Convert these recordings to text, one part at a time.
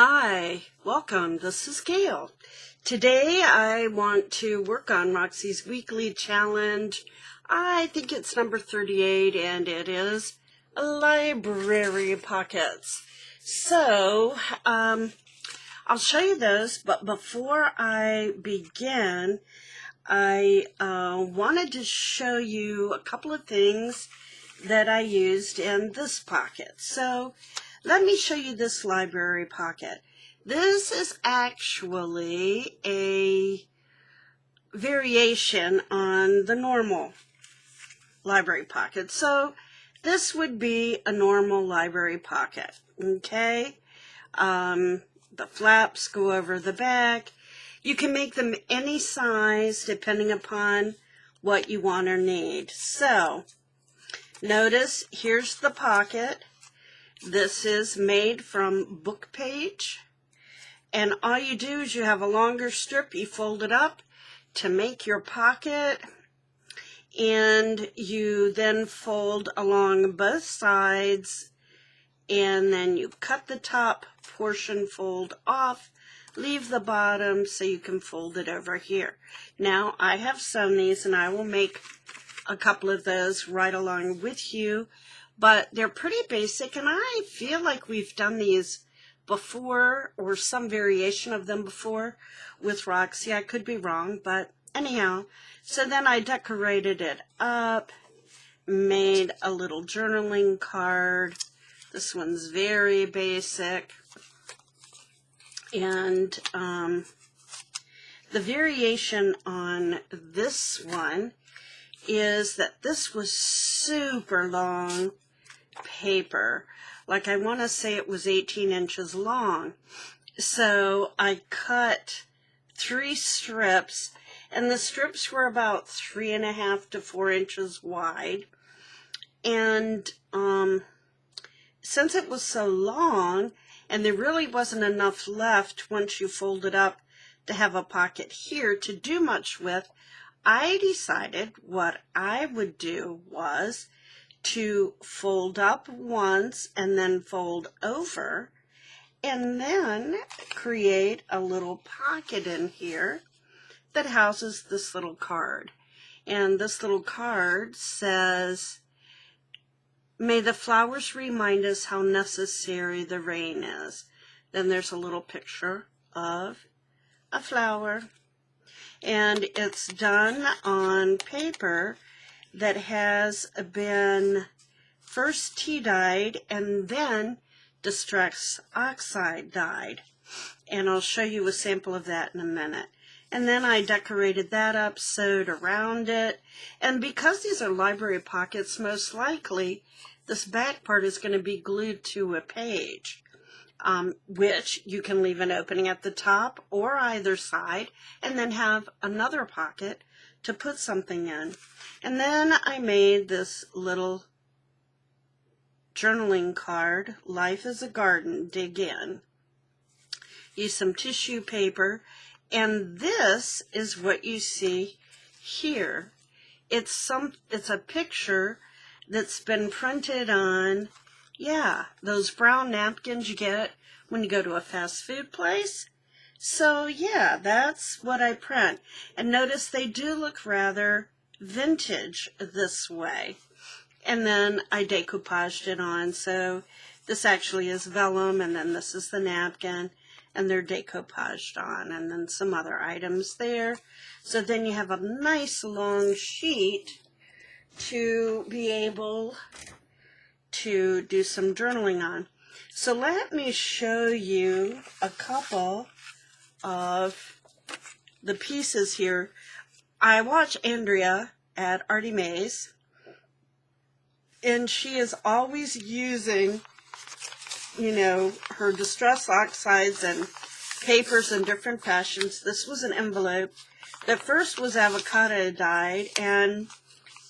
Hi, welcome. This is Gail. Today I want to work on Roxy's weekly challenge. I think it's number 38 and it is library pockets. So, I'll show you those, but before I begin, I wanted to show you a couple of things that I used in this pocket. So let me show you this library pocket. This is actually a variation on the normal library pocket. So this would be a normal library pocket, okay? The flaps go over the back. You can make them any size depending upon what you want or need. So notice here's the pocket. This is made from book page, and all you do is you have a longer strip, you fold it up to make your pocket, and you then fold along both sides, and then you cut the top portion, fold off, leave the bottom so you can fold it over here. Now I have sewn these and I will make a couple of those right along with you. But they're pretty basic, and I feel like we've done these before, or some variation of them before with Roxy. I could be wrong, but anyhow. So then I decorated it up, made a little journaling card. This one's very basic. And the variation on this one is that this was super long paper. Like, I want to say it was 18 inches long. So I cut 3 strips, and the strips were about 3.5 to 4 inches wide. And since it was so long, and there really wasn't enough left once you fold it up to have a pocket here to do much with, I decided what I would do was to fold up once and then fold over, and then create a little pocket in here that houses this little card. And this little card says, "May the flowers remind us how necessary the rain is." Then there's a little picture of a flower. And it's done on paper that has been first tea dyed and then Distress Oxide dyed. And I'll show you a sample of that in a minute. And then I decorated that up, sewed around it. And because these are library pockets, most likely this back part is going to be glued to a page, which you can leave an opening at the top or either side and then have another pocket to put something in. And then I made this little journaling card, "Life is a Garden, Dig In." Use some tissue paper, and this is what you see here. It's a picture that's been printed on, those brown napkins you get when you go to a fast food place. So yeah, that's what I print. And notice they do look rather vintage this way. And then I decoupaged it on. So this actually is vellum, and then this is the napkin, and they're decoupaged on, and then some other items there. So then you have a nice long sheet to be able to do some journaling on. So let me show you a couple of the pieces here. I watch Andrea at Artie Mae's, and she is always using, her Distress Oxides and papers in different fashions. This was an envelope. The first was avocado dyed, and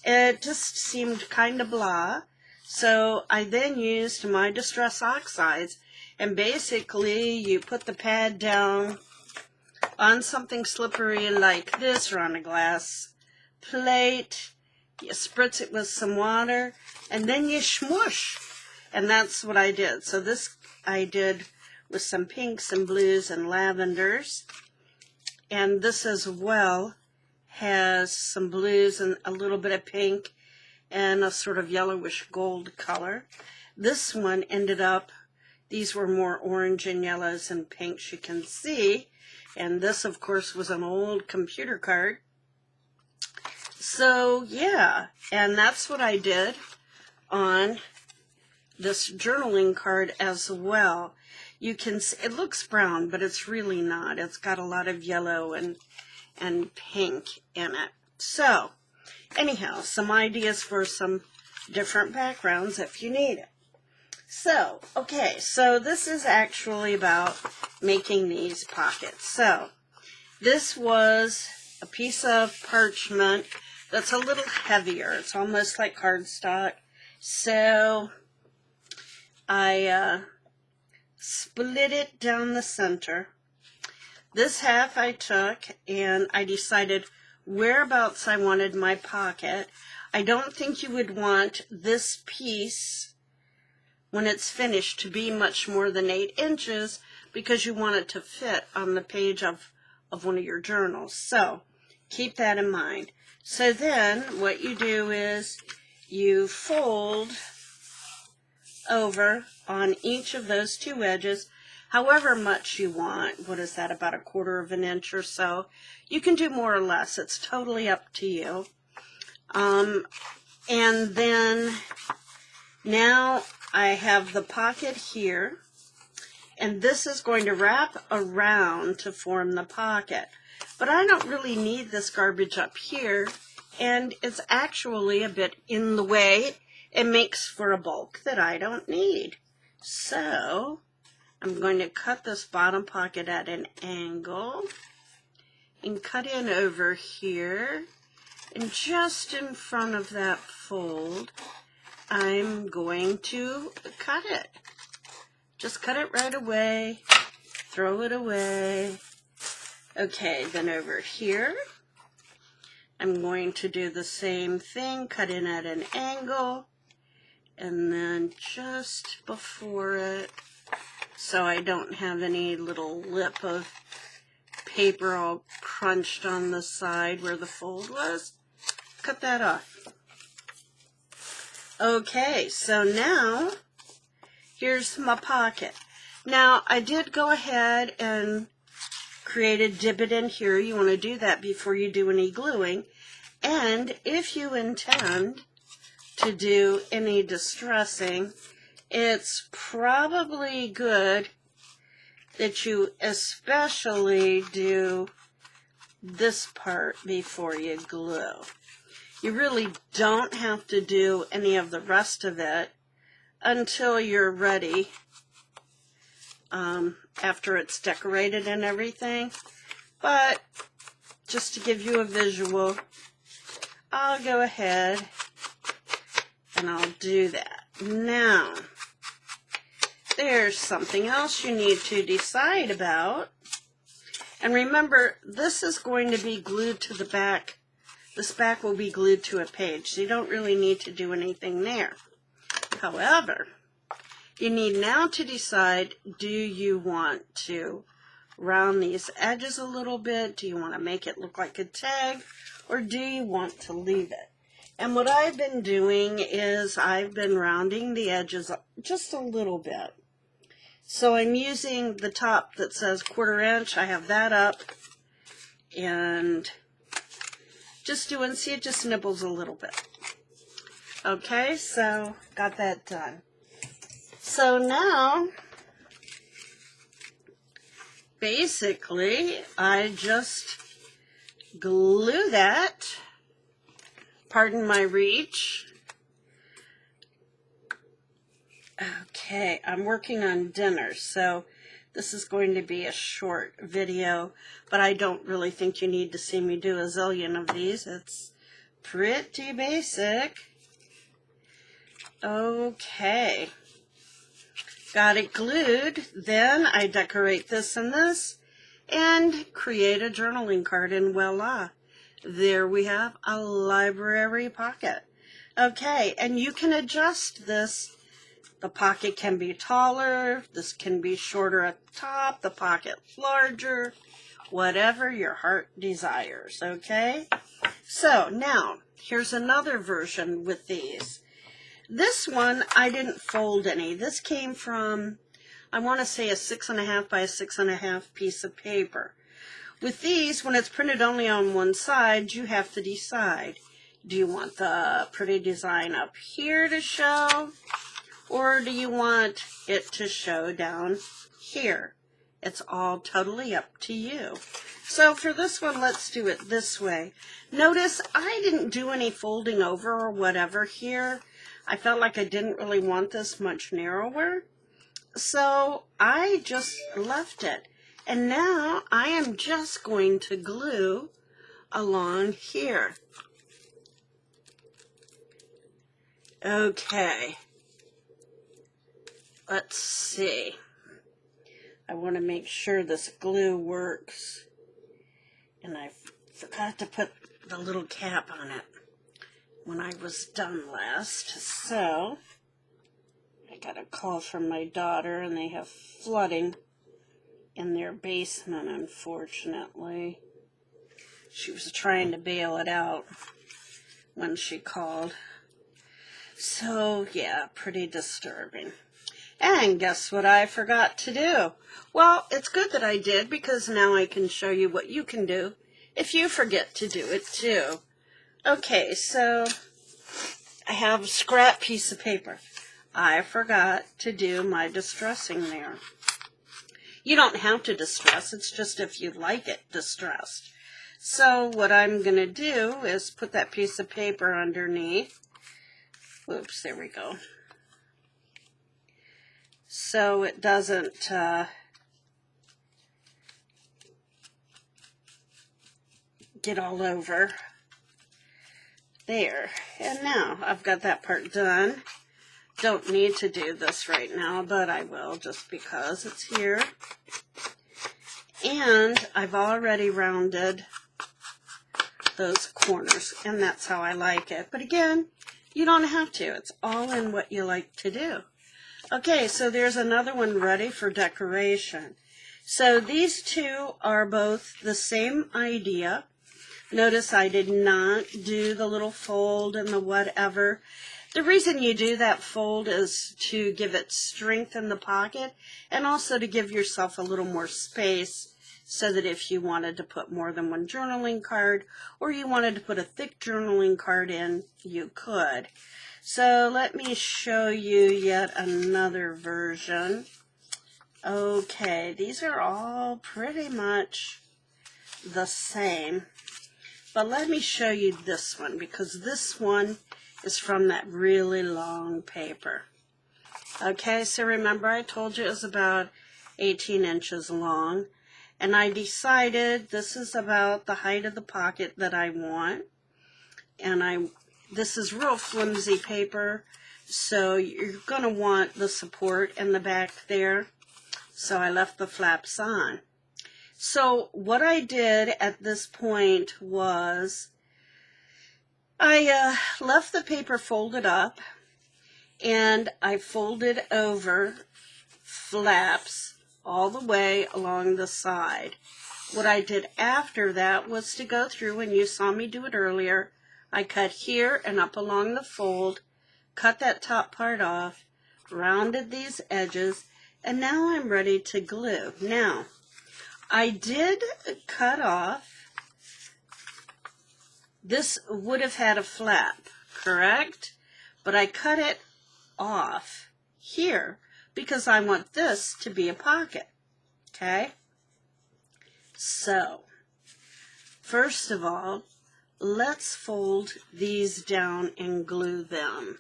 it just seemed kind of blah. So I then used my Distress Oxides, and basically you put the pad down on something slippery like this, or on a glass plate. You spritz it with some water, and then you smush. And that's what I did. So this I did with some pinks and blues and lavenders. And this as well has some blues and a little bit of pink and a sort of yellowish gold color. This one ended up, these were more orange and yellows and pinks, you can see. And this, of course, was an old computer card. So, yeah, and that's what I did on this journaling card as well. You can see, it looks brown, but it's really not. It's got a lot of yellow and pink in it. So, anyhow, some ideas for some different backgrounds if you need it. So, okay, so this is actually about making these pockets. So, this was a piece of parchment that's a little heavier. It's almost like cardstock. So, I split it down the center. This half I took and I decided whereabouts I wanted my pocket. I don't think you would want this piece when it's finished to be much more than 8 inches because you want it to fit on the page of one of your journals. So keep that in mind. So then what you do is you fold over on each of those 2 edges however much you want. What is that, about 1/4 of an inch or so? You can do more or less. It's totally up to you. And then now I have the pocket here, and this is going to wrap around to form the pocket. But I don't really need this garbage up here, and it's actually a bit in the way. It makes for a bulk that I don't need. So I'm going to cut this bottom pocket at an angle and cut in over here, and just in front of that fold I'm going to cut it. Just cut it right away, throw it away. Okay, then over here I'm going to do the same thing, cut in at an angle, and then just before it, so I don't have any little lip of paper all crunched on the side where the fold was, cut that off. Okay, so now here's my pocket. Now I did go ahead and create a divot in here. You want to do that before you do any gluing. And if you intend to do any distressing, it's probably good that you especially do this part before you glue. You really don't have to do any of the rest of it until you're ready, after it's decorated and everything. But just to give you a visual, I'll go ahead and I'll do that. Now, there's something else you need to decide about. And remember, this is going to be glued to the back. This back will be glued to a page, so you don't really need to do anything there. However, you need now to decide, do you want to round these edges a little bit? Do you want to make it look like a tag? Or do you want to leave it? And what I've been doing is I've been rounding the edges just a little bit. So I'm using the top that says 1/4 inch. I have that up. And just doing, see, it just nibbles a little bit. Okay, so got that done. So now, basically, I just glue that, pardon my reach. Okay, I'm working on dinner, so this is going to be a short video, but I don't really think you need to see me do a zillion of these. It's pretty basic. Okay, got it glued. Then I decorate this and this and create a journaling card, and voila, there we have a library pocket. Okay, and you can adjust this The pocket can be taller, this can be shorter at the top, the pocket larger, whatever your heart desires, okay? So now, here's another version with these. This one, I didn't fold any. This came from, I want to say, a 6.5 by 6.5 piece of paper. With these, when it's printed only on one side, you have to decide. Do you want the pretty design up here to show? Or do you want it to show down here? It's all totally up to you. So for this one, let's do it this way. Notice I didn't do any folding over or whatever here. I felt like I didn't really want this much narrower. So I just left it. And now I am just going to glue along here. Okay. Let's see. I want to make sure this glue works. And I forgot to put the little cap on it when I was done last. So I got a call from my daughter, and they have flooding in their basement, unfortunately. She was trying to bail it out when she called. So, yeah, pretty disturbing. And guess what I forgot to do? Well, it's good that I did, because now I can show you what you can do if you forget to do it too. Okay, so I have a scrap piece of paper. I forgot to do my distressing there. You don't have to distress, it's just if you like it distressed. So what I'm going to do is put that piece of paper underneath. Whoops, there we go. So it doesn't get all over. There. And now I've got that part done. Don't need to do this right now, but I will just because it's here. And I've already rounded those corners, and that's how I like it. But again, you don't have to. It's all in what you like to do. Okay, so there's another one ready for decoration. So these two are both the same idea. Notice I did not do the little fold and the whatever. The reason you do that fold is to give it strength in the pocket, and also to give yourself a little more space, so that if you wanted to put more than one journaling card, or you wanted to put a thick journaling card in, you could. So let me show you yet another version. Okay, these are all pretty much the same. But let me show you this one, because this one is from that really long paper. Okay, so remember I told you it was about 18 inches long. And I decided this is about the height of the pocket that I want. And this is real flimsy paper, so you're going to want the support in the back there. So I left the flaps on. So what I did at this point was I left the paper folded up, and I folded over flaps all the way along the side. What I did after that was to go through, and you saw me do it earlier, I cut here and up along the fold, cut that top part off, rounded these edges, and now I'm ready to glue. Now, I did cut off, this would have had a flap, correct? But I cut it off here because I want this to be a pocket, okay? So, first of all, let's fold these down and glue them.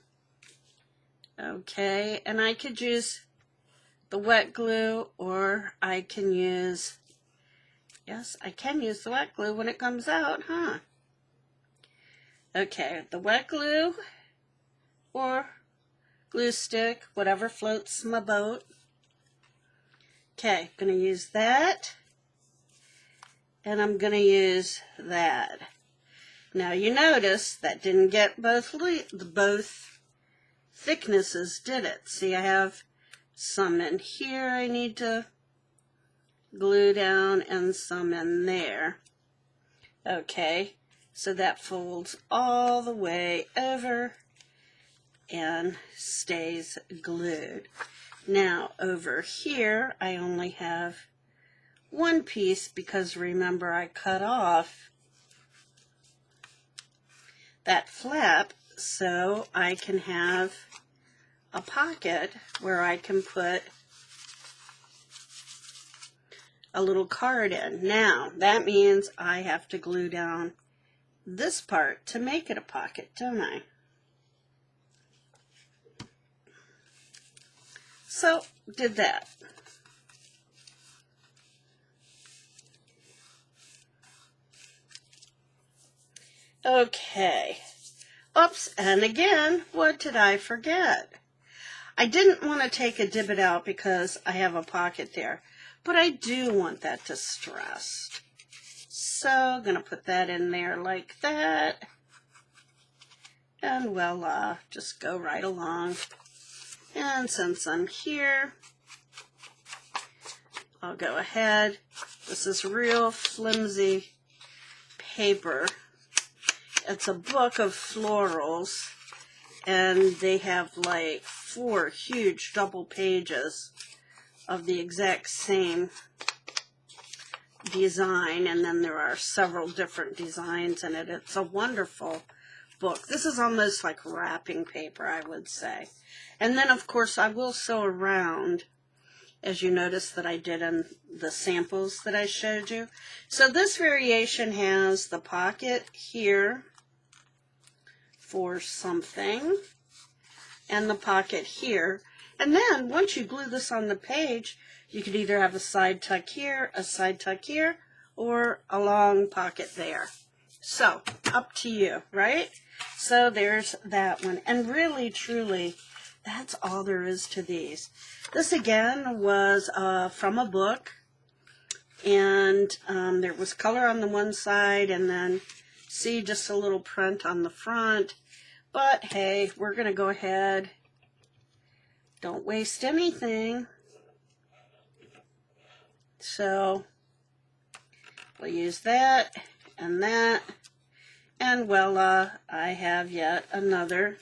Okay, and I could use the wet glue, or I can use, yes, I can use the wet glue when it comes out, huh? Okay, the wet glue or glue stick, whatever floats my boat. Okay, gonna use that, and I'm gonna use that. Now you notice that didn't get both thicknesses did it. See, I have some in here I need to glue down and some in there. Okay, so that folds all the way over and stays glued. Now over here I only have one piece because remember I cut off that flap so I can have a pocket where I can put a little card in. Now that means I have to glue down this part to make it a pocket, don't I? So did that. Okay. Oops, and again, what did I forget? I didn't want to take a divot out because I have a pocket there, but I do want that distressed. So I'm going to put that in there like that. And voila, just go right along. And since I'm here, I'll go ahead. This is real flimsy paper. It's a book of florals, and they have like 4 huge double pages of the exact same design, and then there are several different designs in it. It's a wonderful book. This is almost like wrapping paper, I would say. And then, of course, I will sew around, as you notice that I did in the samples that I showed you. So this variation has the pocket here for something, and the pocket here. And then, once you glue this on the page, you could either have a side tuck here, a side tuck here, or a long pocket there. So, up to you, right? So there's that one. And really, truly, that's all there is to these. This, again, was from a book. And there was color on the one side, and then, see, just a little print on the front. But, hey, we're going to go ahead. Don't waste anything. So, we'll use that, and voila, I have yet another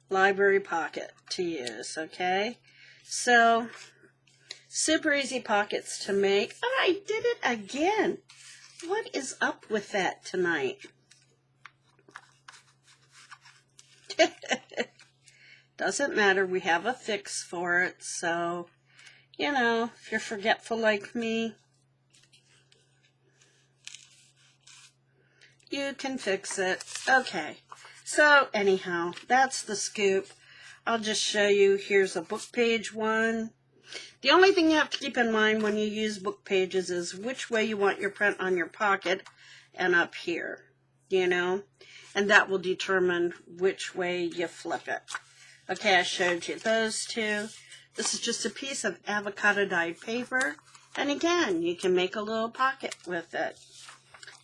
library pocket to use, okay? So, super easy pockets to make. Oh, I did it again. What is up with that tonight? Doesn't matter, we have a fix for it, so, you know, if you're forgetful like me, you can fix it. Okay, so anyhow, that's the scoop. I'll just show you. Here's a book page one. The only thing you have to keep in mind when you use book pages is which way you want your print on your pocket and up here, you know, and that will determine which way you flip it. Okay, I showed you those two. This is just a piece of avocado dyed paper, and again, you can make a little pocket with it.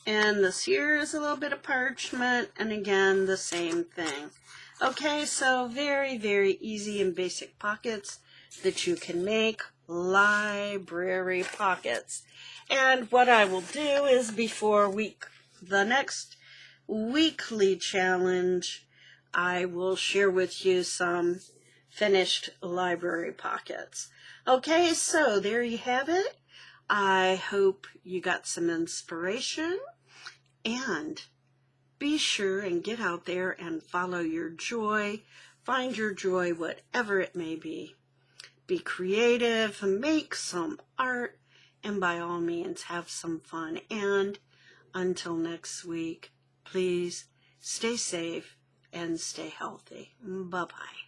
And this here is a little bit of parchment, and again, the same thing. Okay, so very, very easy and basic pockets that you can make, library pockets. And what I will do is before the next weekly challenge, I will share with you some finished library pockets. Okay, so there you have it. I hope you got some inspiration, and be sure and get out there and follow your joy. Find your joy, whatever it may be. Be creative, make some art, and by all means, have some fun. And until next week, please stay safe and stay healthy. Bye-bye.